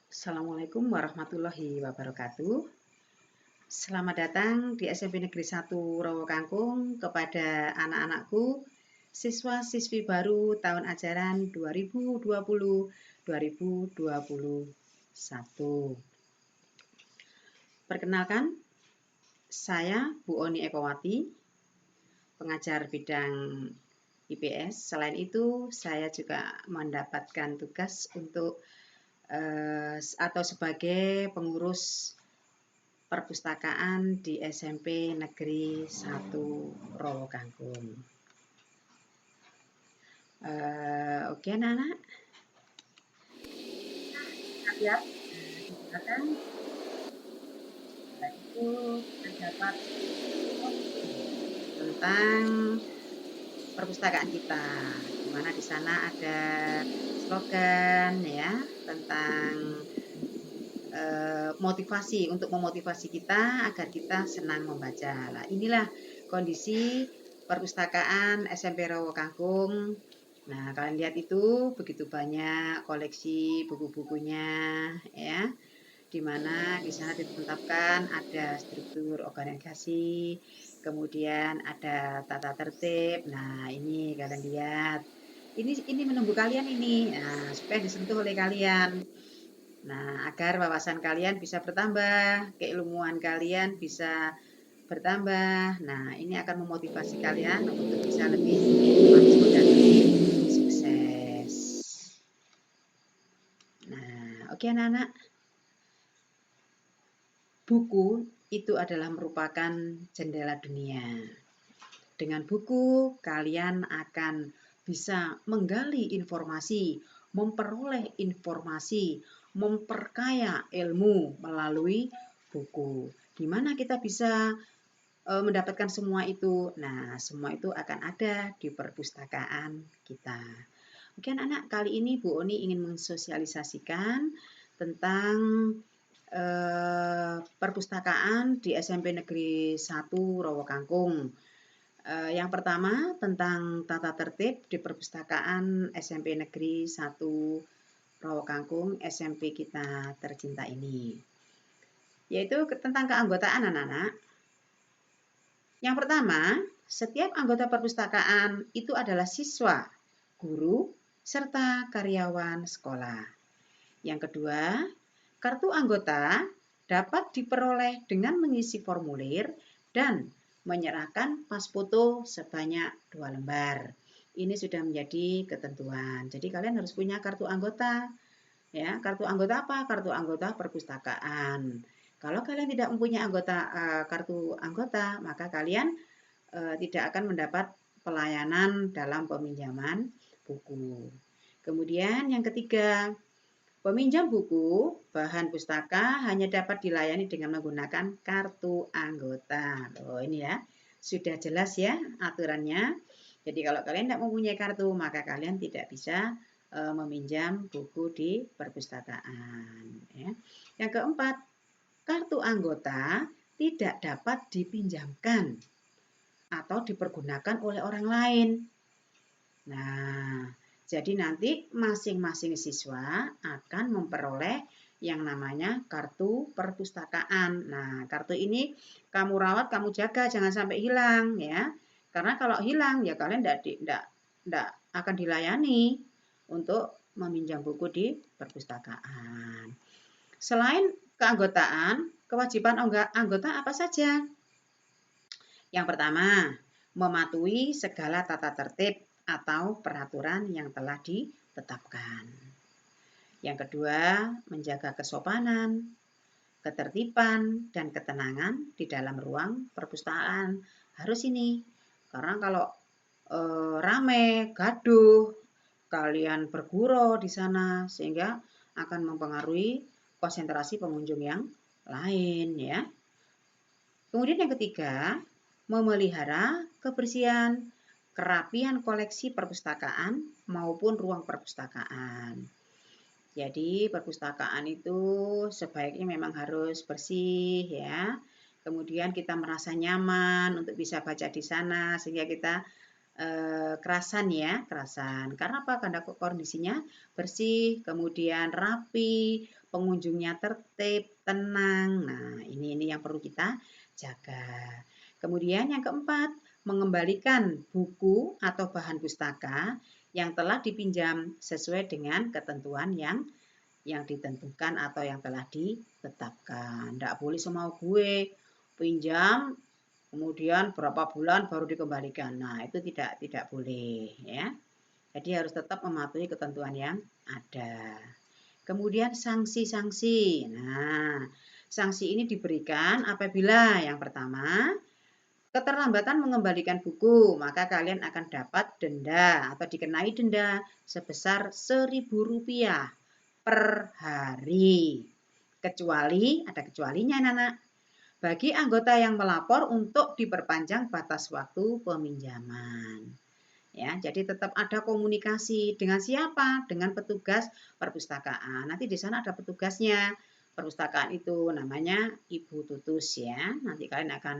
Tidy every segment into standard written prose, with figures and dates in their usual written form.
Assalamualaikum warahmatullahi wabarakatuh. Selamat datang di SMP Negeri 1 Rowo Kangkung kepada anak-anakku, siswa-siswi baru tahun ajaran 2020-2021. Perkenalkan, saya Bu Oni Ekowati, pengajar bidang IPS. Selain itu, saya juga mendapatkan tugas untuk atau sebagai pengurus perpustakaan di SMP Negeri 1 Rowo Kangkung. Oke anak-anak, siap? Silakan. Itu terdapat tentang perpustakaan kita, di mana di sana ada slogan ya tentang motivasi untuk memotivasi kita agar kita senang membaca. Nah, inilah kondisi perpustakaan SMP Rowo Kangkung. Nah, kalian lihat itu begitu banyak koleksi buku-bukunya ya, di mana di sana ditetapkan ada struktur organisasi, kemudian ada tata tertib. Nah, ini kalian lihat. Ini menunggu kalian ini. Nah, supaya disentuh oleh kalian. Nah, agar wawasan kalian bisa bertambah, keilmuan kalian bisa bertambah. Nah, ini akan memotivasi kalian untuk bisa lebih maju dan lebih sukses. Nah, oke anak-anak. Buku itu adalah merupakan jendela dunia. Dengan buku, kalian akan bisa menggali informasi, memperoleh informasi, memperkaya ilmu melalui buku. Di mana kita bisa mendapatkan semua itu? Nah, semua itu akan ada di perpustakaan kita. Oke anak-anak, kali ini Bu Oni ingin mensosialisasikan tentang perpustakaan di SMP Negeri 1 Rowo Kangkung. Yang pertama tentang tata tertib di perpustakaan SMP Negeri 1 Rowo Kangkung, SMP kita tercinta ini. Yaitu tentang keanggotaan anak-anak. Yang pertama, setiap anggota perpustakaan itu adalah siswa, guru, serta karyawan sekolah. Yang kedua, kartu anggota dapat diperoleh dengan mengisi formulir dan menyerahkan pas foto sebanyak 2 lembar. Ini sudah menjadi ketentuan. Jadi kalian harus punya kartu anggota. Ya, kartu anggota apa? Kartu anggota perpustakaan. Kalau kalian tidak mempunyai kartu anggota, maka kalian tidak akan mendapat pelayanan dalam peminjaman buku. Kemudian yang ketiga, peminjam buku bahan pustaka hanya dapat dilayani dengan menggunakan kartu anggota. Loh, ini ya, sudah jelas ya aturannya. Jadi kalau kalian tidak mempunyai kartu, maka kalian tidak bisa meminjam buku di perpustakaan. Ya. Yang keempat, kartu anggota tidak dapat dipinjamkan atau dipergunakan oleh orang lain. Nah, jadi nanti masing-masing siswa akan memperoleh yang namanya kartu perpustakaan. Nah, kartu ini kamu rawat, kamu jaga, jangan sampai hilang ya. Karena kalau hilang ya kalian tidak akan dilayani untuk meminjam buku di perpustakaan. Selain keanggotaan, kewajiban anggota apa saja? Yang pertama, mematuhi segala tata tertib atau peraturan yang telah ditetapkan. Yang kedua, menjaga kesopanan, ketertiban, dan ketenangan di dalam ruang perpustakaan. Harus ini, karena kalau rame, gaduh, kalian bergurau di sana, sehingga akan mempengaruhi konsentrasi pengunjung yang lain ya. Kemudian yang ketiga, memelihara kebersihan, kerapian koleksi perpustakaan maupun ruang perpustakaan. Jadi perpustakaan itu sebaiknya memang harus bersih ya. Kemudian kita merasa nyaman untuk bisa baca di sana sehingga kita kerasan ya, kerasan. Karena apa? Karena kondisinya bersih, kemudian rapi, pengunjungnya tertib, tenang. Nah, ini yang perlu kita jaga. Kemudian yang keempat, mengembalikan buku atau bahan pustaka yang telah dipinjam sesuai dengan ketentuan yang ditentukan atau yang telah ditetapkan. Tidak boleh semau gue pinjam kemudian berapa bulan baru dikembalikan. Nah, itu tidak boleh ya. Jadi harus tetap mematuhi ketentuan yang ada. Kemudian sanksi-sanksi. Nah, sanksi ini diberikan apabila yang pertama keterlambatan mengembalikan buku, maka kalian akan dapat denda atau dikenai denda sebesar Rp1.000 per hari. Kecuali, ada kecualinya anak-anak, bagi anggota yang melapor untuk diperpanjang batas waktu peminjaman. Ya, jadi tetap ada komunikasi dengan siapa? Dengan petugas perpustakaan. Nanti di sana ada petugasnya. Perpustakaan itu namanya Ibu Tutus ya. Nanti kalian akan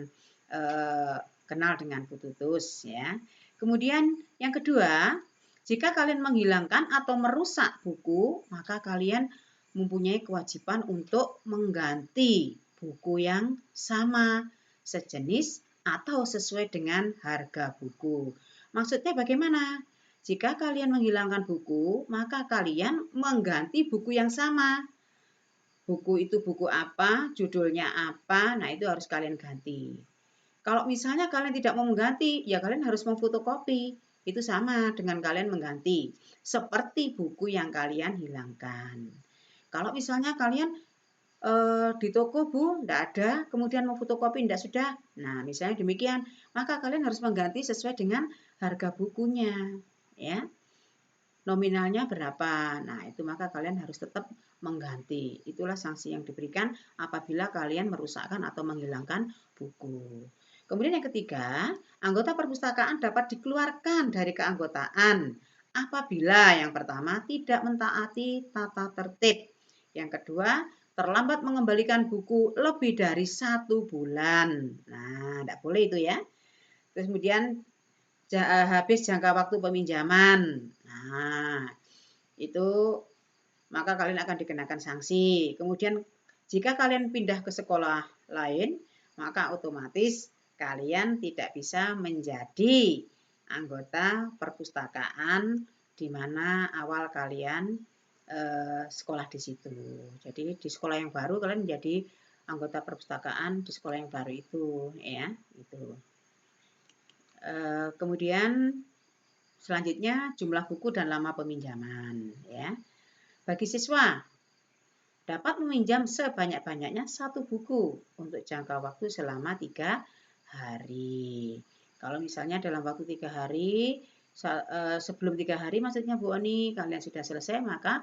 kenal dengan Bu Tutus ya. Kemudian yang kedua, jika kalian menghilangkan atau merusak buku, maka kalian mempunyai kewajiban untuk mengganti buku yang sama, sejenis atau sesuai dengan harga buku. Maksudnya bagaimana? Jika kalian menghilangkan buku, maka kalian mengganti buku yang sama. Buku itu buku apa, judulnya apa, nah itu harus kalian ganti. Kalau misalnya kalian tidak mau mengganti, ya kalian harus memfotokopi. Itu sama dengan kalian mengganti. Seperti buku yang kalian hilangkan. Kalau misalnya kalian di toko Bu, tidak ada, kemudian mau fotokopi tidak sudah. Nah, misalnya demikian, maka kalian harus mengganti sesuai dengan harga bukunya, ya. Nominalnya berapa? Nah, itu maka kalian harus tetap mengganti. Itulah sanksi yang diberikan apabila kalian merusakkan atau menghilangkan buku. Kemudian yang ketiga, anggota perpustakaan dapat dikeluarkan dari keanggotaan apabila yang pertama tidak mentaati tata tertib. Yang kedua, terlambat mengembalikan buku lebih dari 1 bulan. Nah, tidak boleh itu ya. Terus kemudian habis jangka waktu peminjaman. Nah, itu maka kalian akan dikenakan sanksi. Kemudian jika kalian pindah ke sekolah lain, maka otomatis kalian tidak bisa menjadi anggota perpustakaan di mana awal kalian sekolah di situ. Jadi di sekolah yang baru kalian menjadi anggota perpustakaan di sekolah yang baru itu, ya, itu. Kemudian selanjutnya jumlah buku dan lama peminjaman, ya. Bagi siswa dapat meminjam sebanyak-banyaknya 1 buku untuk jangka waktu selama 3 hari. Kalau misalnya dalam waktu 3 hari, sebelum 3 hari maksudnya Bu Oni, kalian sudah selesai, maka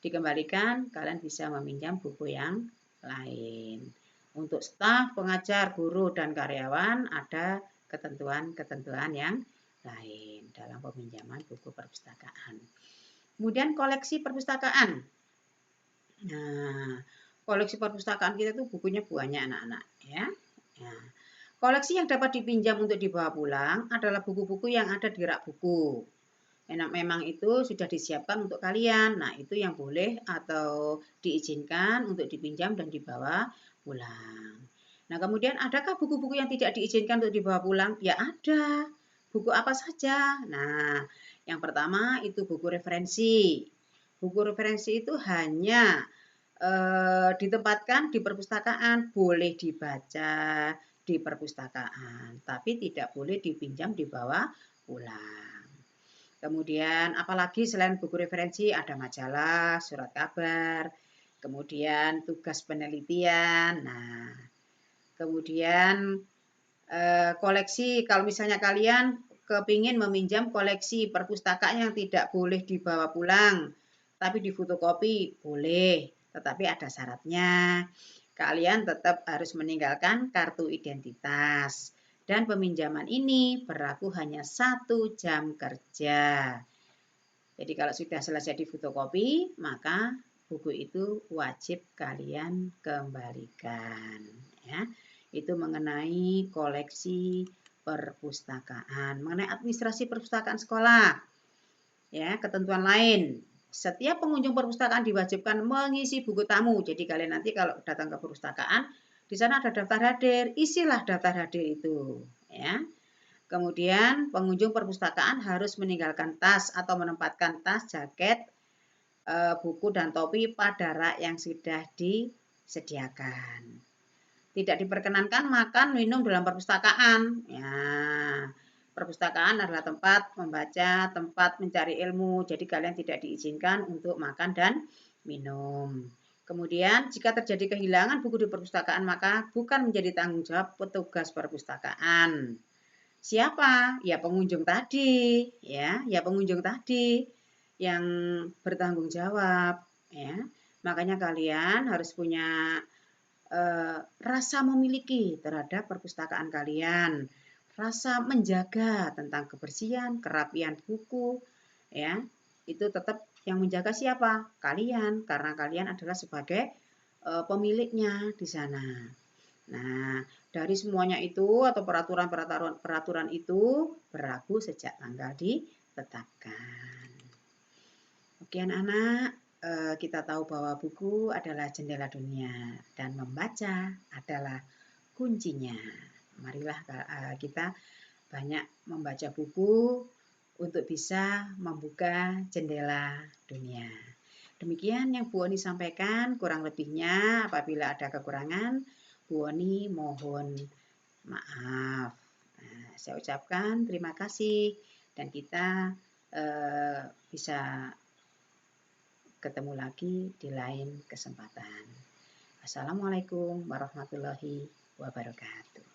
dikembalikan, kalian bisa meminjam buku yang lain. Untuk staf, pengajar, guru, dan karyawan ada ketentuan-ketentuan yang lain dalam peminjaman buku perpustakaan. Kemudian koleksi perpustakaan. Nah, koleksi perpustakaan kita itu bukunya banyak anak-anak ya. Nah, koleksi yang dapat dipinjam untuk dibawa pulang adalah buku-buku yang ada di rak buku. Memang itu sudah disiapkan untuk kalian. Nah, itu yang boleh atau diizinkan untuk dipinjam dan dibawa pulang. Nah, kemudian adakah buku-buku yang tidak diizinkan untuk dibawa pulang? Ya ada. Buku apa saja? Nah, yang pertama itu buku referensi. Buku referensi itu hanya ditempatkan di perpustakaan, boleh dibaca di perpustakaan, tapi tidak boleh dipinjam dibawa pulang. Kemudian apalagi selain buku referensi ada majalah, surat kabar, kemudian tugas penelitian. Nah, kemudian koleksi, kalau misalnya kalian kepingin meminjam koleksi perpustakaan yang tidak boleh dibawa pulang, tapi difotokopi boleh, tetapi ada syaratnya. Kalian tetap harus meninggalkan kartu identitas. Dan peminjaman ini berlaku hanya 1 jam kerja. Jadi kalau sudah selesai difotokopi, maka buku itu wajib kalian kembalikan. Ya. Itu mengenai koleksi perpustakaan. Mengenai administrasi perpustakaan sekolah, ya, ketentuan lain. Setiap pengunjung perpustakaan diwajibkan mengisi buku tamu. Jadi kalian nanti kalau datang ke perpustakaan, di sana ada daftar hadir, isilah daftar hadir itu, ya. Kemudian pengunjung perpustakaan harus meninggalkan tas atau menempatkan tas, jaket, buku dan topi pada rak yang sudah disediakan. Tidak diperkenankan makan minum dalam perpustakaan. Ya, perpustakaan adalah tempat membaca, tempat mencari ilmu. Jadi kalian tidak diizinkan untuk makan dan minum. Kemudian jika terjadi kehilangan buku di perpustakaan maka bukan menjadi tanggung jawab petugas perpustakaan. Siapa? Ya pengunjung tadi, ya pengunjung tadi yang bertanggung jawab, ya. Makanya kalian harus punya rasa memiliki terhadap perpustakaan kalian, rasa menjaga tentang kebersihan, kerapian buku, ya. Itu tetap yang menjaga siapa? Kalian, karena kalian adalah sebagai pemiliknya di sana. Nah, dari semuanya itu atau peraturan itu berlaku sejak tanggal ditetapkan. Oke anak-anak, kita tahu bahwa buku adalah jendela dunia dan membaca adalah kuncinya. Marilah kita banyak membaca buku untuk bisa membuka jendela dunia. Demikian yang Bu Oni sampaikan, kurang lebihnya apabila ada kekurangan, Bu Oni mohon maaf. Nah, saya ucapkan terima kasih dan kita bisa ketemu lagi di lain kesempatan. Assalamualaikum warahmatullahi wabarakatuh.